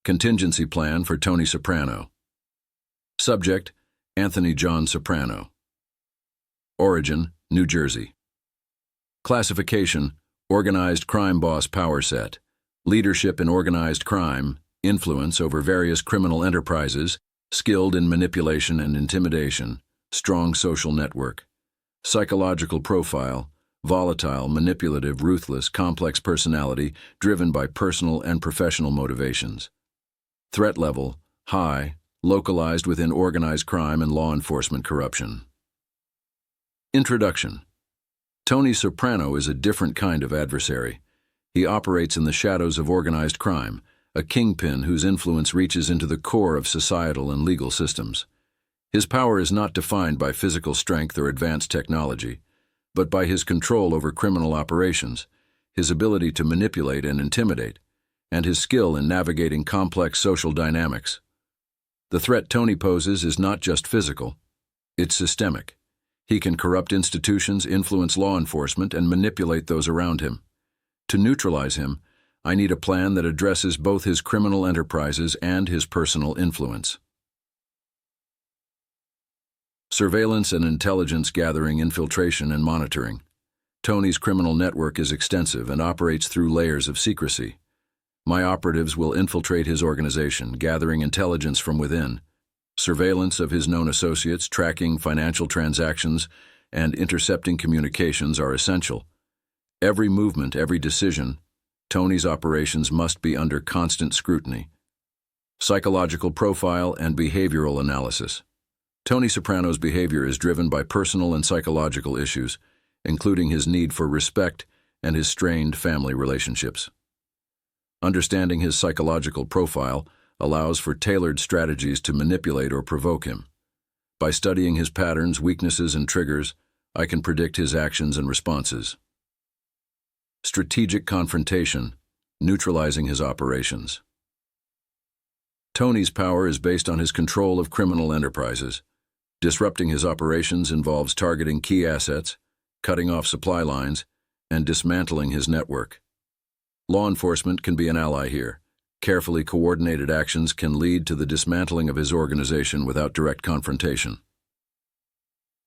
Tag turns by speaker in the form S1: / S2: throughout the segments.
S1: Contingency plan for Tony Soprano. Subject, Anthony John Soprano. Origin, New Jersey. Classification, Organized Crime Boss Power Set. Leadership in organized crime, influence over various criminal enterprises, skilled in manipulation and intimidation, strong social network. Psychological profile, volatile, manipulative, ruthless, complex personality driven by personal and professional motivations. Threat level, high, localized within organized crime and law enforcement corruption. Introduction. Tony Soprano is a different kind of adversary. He operates in the shadows of organized crime, a kingpin whose influence reaches into the core of societal and legal systems. His power is not defined by physical strength or advanced technology, but by his control over criminal operations, his ability to manipulate and intimidate, and his skill in navigating complex social dynamics. The threat Tony poses is not just physical, it's systemic. He can corrupt institutions, influence law enforcement, and manipulate those around him. To neutralize him, I need a plan that addresses both his criminal enterprises and his personal influence. Surveillance and intelligence gathering, infiltration, and monitoring. Tony's criminal network is extensive and operates through layers of secrecy. My operatives will infiltrate his organization, gathering intelligence from within. Surveillance of his known associates, tracking financial transactions, and intercepting communications are essential. Every movement, every decision, Tony's operations must be under constant scrutiny. Psychological profile and behavioral analysis. Tony Soprano's behavior is driven by personal and psychological issues, including his need for respect and his strained family relationships. Understanding his psychological profile allows for tailored strategies to manipulate or provoke him. By studying his patterns, weaknesses, and triggers, I can predict his actions and responses. Strategic confrontation, neutralizing his operations. Tony's power is based on his control of criminal enterprises. Disrupting his operations involves targeting key assets, cutting off supply lines, and dismantling his network. Law enforcement can be an ally here. Carefully coordinated actions can lead to the dismantling of his organization without direct confrontation.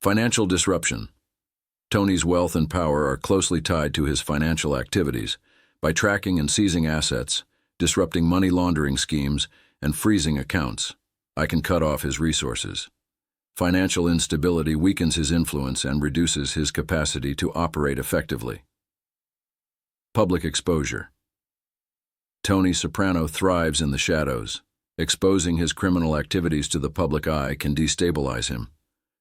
S1: Financial disruption. Tony's wealth and power are closely tied to his financial activities. By tracking and seizing assets, disrupting money laundering schemes, and freezing accounts, I can cut off his resources. Financial instability weakens his influence and reduces his capacity to operate effectively. Public exposure. Tony Soprano thrives in the shadows. Exposing his criminal activities to the public eye can destabilize him.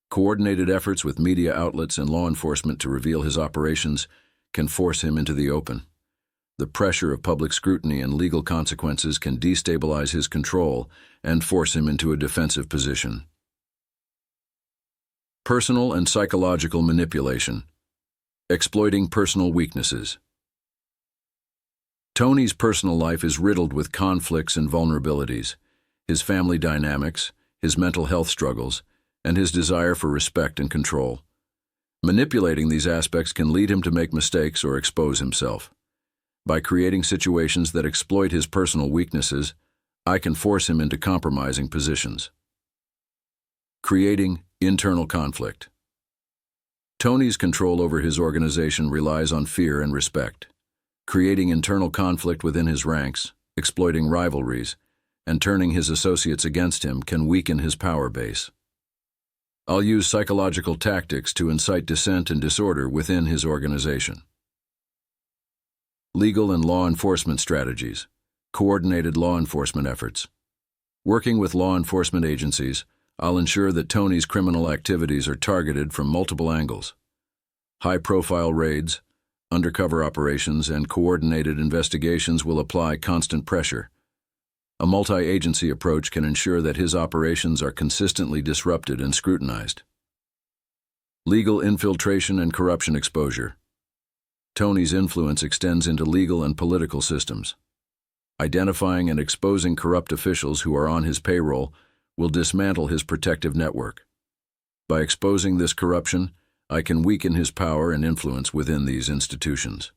S1: Coordinated efforts with media outlets and law enforcement to reveal his operations can force him into the open. The pressure of public scrutiny and legal consequences can destabilize his control and force him into a defensive position. Personal and psychological manipulation. Exploiting personal weaknesses. Tony's personal life is riddled with conflicts and vulnerabilities. His family dynamics, his mental health struggles, and his desire for respect and control. Manipulating these aspects can lead him to make mistakes or expose himself. By creating situations that exploit his personal weaknesses, I can force him into compromising positions. Creating internal conflict. Tony's control over his organization relies on fear and respect. Creating internal conflict within his ranks, exploiting rivalries, and turning his associates against him can weaken his power base. I'll use psychological tactics to incite dissent and disorder within his organization. Legal and law enforcement strategies. Coordinated law enforcement efforts. Working with law enforcement agencies, I'll ensure that Tony's criminal activities are targeted from multiple angles. High-profile raids, undercover operations, and coordinated investigations will apply constant pressure. A multi-agency approach can ensure that his operations are consistently disrupted and scrutinized. Legal infiltration and corruption exposure. Tony's influence extends into legal and political systems. Identifying and exposing corrupt officials who are on his payroll will dismantle his protective network. By exposing this corruption, I can weaken his power and influence within these institutions.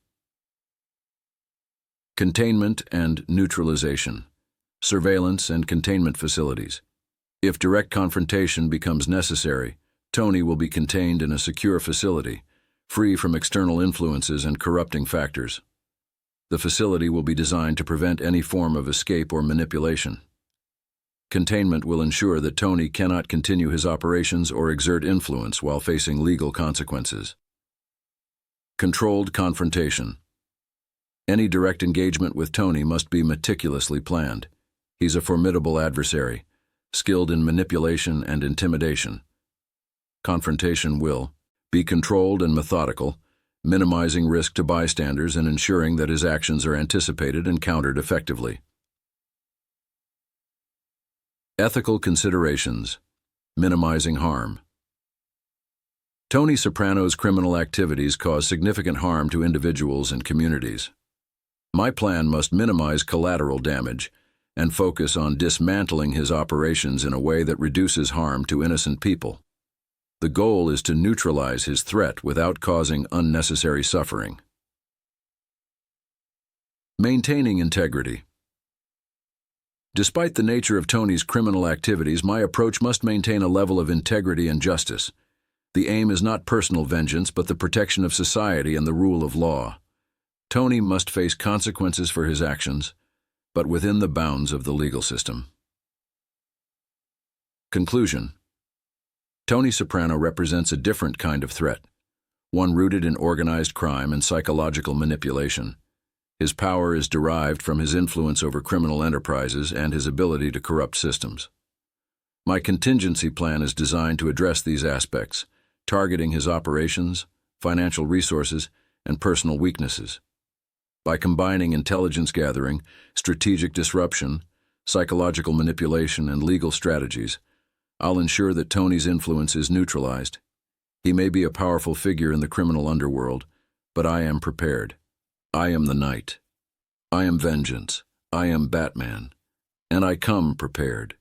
S1: Containment and neutralization. surveillance, and containment facilities. If direct confrontation becomes necessary, Tony will be contained in a secure facility, free from external influences and corrupting factors. The facility will be designed to prevent any form of escape or manipulation. Containment will ensure that Tony cannot continue his operations or exert influence while facing legal consequences. Controlled confrontation. Any direct engagement with Tony must be meticulously planned. He's a formidable adversary, skilled in manipulation and intimidation. Confrontation will be controlled and methodical, minimizing risk to bystanders and ensuring that his actions are anticipated and countered effectively. Ethical considerations. Minimizing harm. Tony Soprano's criminal activities cause significant harm to individuals and communities. My plan must minimize collateral damage and focus on dismantling his operations in a way that reduces harm to innocent people. The goal is to neutralize his threat without causing unnecessary suffering. Maintaining integrity. Despite the nature of Tony's criminal activities, my approach must maintain a level of integrity and justice. The aim is not personal vengeance, but the protection of society and the rule of law. Tony must face consequences for his actions, but within the bounds of the legal system. Conclusion. Tony Soprano represents a different kind of threat, one rooted in organized crime and psychological manipulation. His power is derived from his influence over criminal enterprises and his ability to corrupt systems. My contingency plan is designed to address these aspects, targeting his operations, financial resources, and personal weaknesses. By combining intelligence gathering, strategic disruption, psychological manipulation, and legal strategies, I'll ensure that Tony's influence is neutralized. He may be a powerful figure in the criminal underworld, but I am prepared. I am the Knight. I am vengeance. I am Batman. And I come prepared.